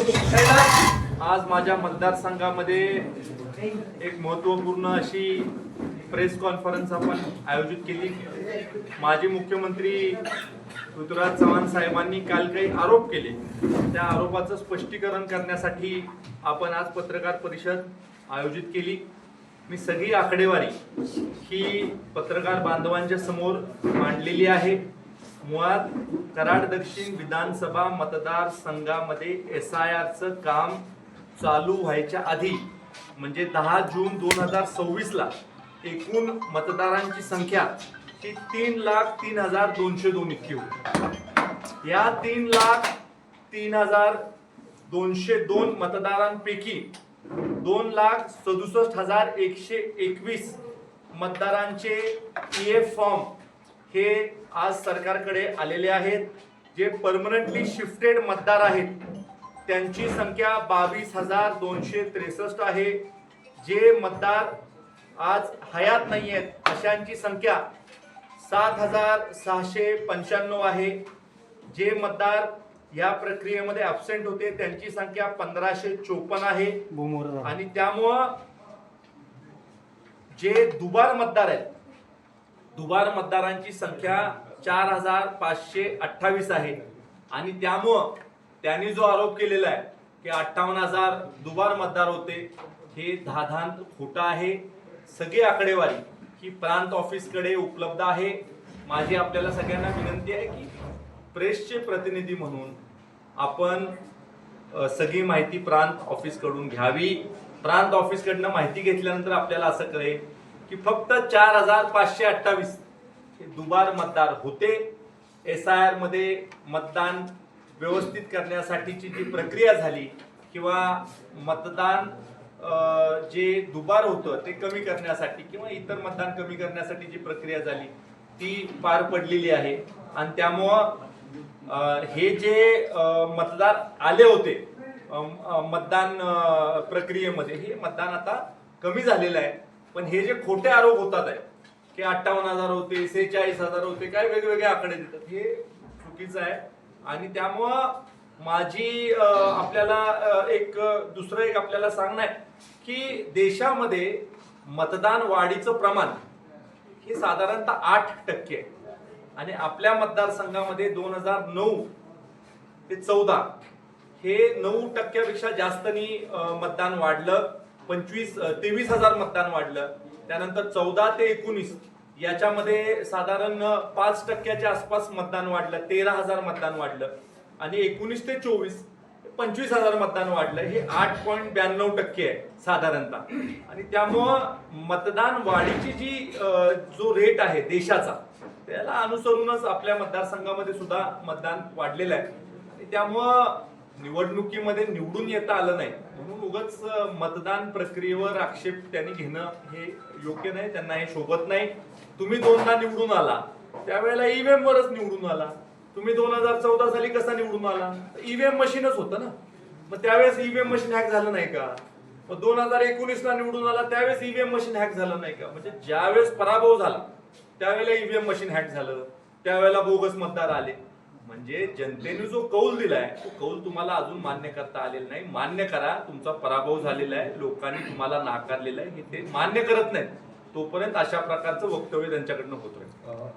आज माझ्या मतदारसंघामध्ये एक महत्त्वपूर्ण अशी प्रेस कॉन्फरन्स आपण आयोजित केली। माजी मुख्यमंत्री पृथ्वीराज चव्हाण साहेबांनी काल काही आरोप केले, त्या आरोपाचं स्पष्टीकरण करण्यासाठी आपण आज पत्रकार परिषद आयोजित केली। मी सगळी आकडेवारी ही पत्रकार बांधवांच्या समोर मांडलेली आहे। मुळात कराड दक्षिण विधानसभा मतदारसंघामध्ये SIRचं काम चालू व्हायच्या आधी म्हणजे 10 जून 2026 ला एकूण मतदारांची संख्या ही 3,03,202 इतकी होती। या 3,03,202 मतदारांपैकी 2,67,121 मतदारांचे PF फॉर्म हे आज सरकारकडे आलेले आहेत। जे परमनंटली शिफ्टेड मतदार आहेत त्यांची संख्या 22,263 आहे। जे मतदार आज हयात नाही आहेत अशांची संख्या 7,695 आहे। जे मतदार या प्रक्रियेमध्ये ॲब्सेंट होते त्यांची संख्या 1,554 आहे। आणि त्यामुळं जे दुबार मतदार आहेत, दुबार मतदारांची संख्या 4,528 आहे। आणि त्यामुळं त्यांनी जो आरोप केलेला आहे की 58,000 दुबार मतदार होते, हे धाधांत खोटं आहे। सगळी आकडेवारी ही प्रांत ऑफिसकडे उपलब्ध आहे। माझी आपल्याला सगळ्यांना विनंती आहे की प्रेसचे प्रतिनिधी म्हणून आपण सगळी माहिती प्रांत ऑफिसकडून घ्यावी। प्रांत ऑफिसकडनं माहिती घेतल्यानंतर आपल्याला असं कळेल की फक्त 4,528 हे दुबार मतदार होते। SIR मध्ये मतदान व्यवस्थित करण्यासाठीची जी प्रक्रिया झाली किंवा मतदान जे दुबार होतं ते कमी करण्यासाठी किंवा इतर मतदान कमी करण्यासाठी जी प्रक्रिया झाली ती पार पडलेली आहे। आणि त्यामुळं हे जे मतदार आले होते मतदान प्रक्रियेमध्ये हे मतदान आता कमी झालेलं आहे। पण हे जे खोटे आरोप होतात आहे की 58,000 होते, 46,000 होते, काय वेगवेगळे आकडे देतात, हे चुकीचं आहे। आणि त्यामुळं माझी आपल्याला दुसरं एक आपल्याला सांगणं आहे की देशामध्ये मतदान वाढीचं प्रमाण हे साधारणतः 8% आहे। आणि आपल्या मतदारसंघामध्ये 2009 ते 14 हे 9% जास्तनी मतदान वाढलं। 23,000 मतदान वाढलं। त्यानंतर 14 ते 19 याच्यामध्ये साधारण 5%च्या आसपास मतदान वाढलं, 13,000 मतदान वाढलं। आणि 19 ते 24 25,000 मतदान वाढलं, हे 8.92% आहे साधारणतः। आणि त्यामुळं मतदान वाढीची जी जो रेट आहे देशाचा त्याला अनुसरूनच आपल्या मतदारसंघामध्ये सुद्धा मतदान वाढलेलं आहे। आणि त्यामुळं निवडणुकीमध्ये निवडून येता आलं नाही म्हणून उगाच मतदान प्रक्रियेवर आक्षेप त्यांनी घेणं हे योग्य नाही, त्यांना हे शोभत नाही। तुम्ही 2दा निवडून आला त्यावेळेला EVM वरच निवडून आला। तुम्ही 2014 साली कसा निवडून आला? EVM मशीनच होतं ना। मग त्यावेळेस EVM मशीन हॅक झालं नाही का? मग 2019 ला निवडून आला त्यावेळेस EVM मशीन हॅक झालं नाही का? म्हणजे ज्यावेळेस पराभव झाला त्यावेळेला EVM मशीन हॅक झालं, त्यावेळेला बोगस मतदार आले। म्हणजे जनतेने जो कौल दिलाय तो कौल तुम्हाला अजून मान्य करता आलेला नाही। मान्य करा, तुमचा पराभव झालेला आहे, लोकांनी तुम्हाला नाकारलेलं आहे, हे ते मान्य करत नाहीत तोपर्यंत अशा प्रकारचं वक्तव्य त्यांच्याकडनं होत राहील।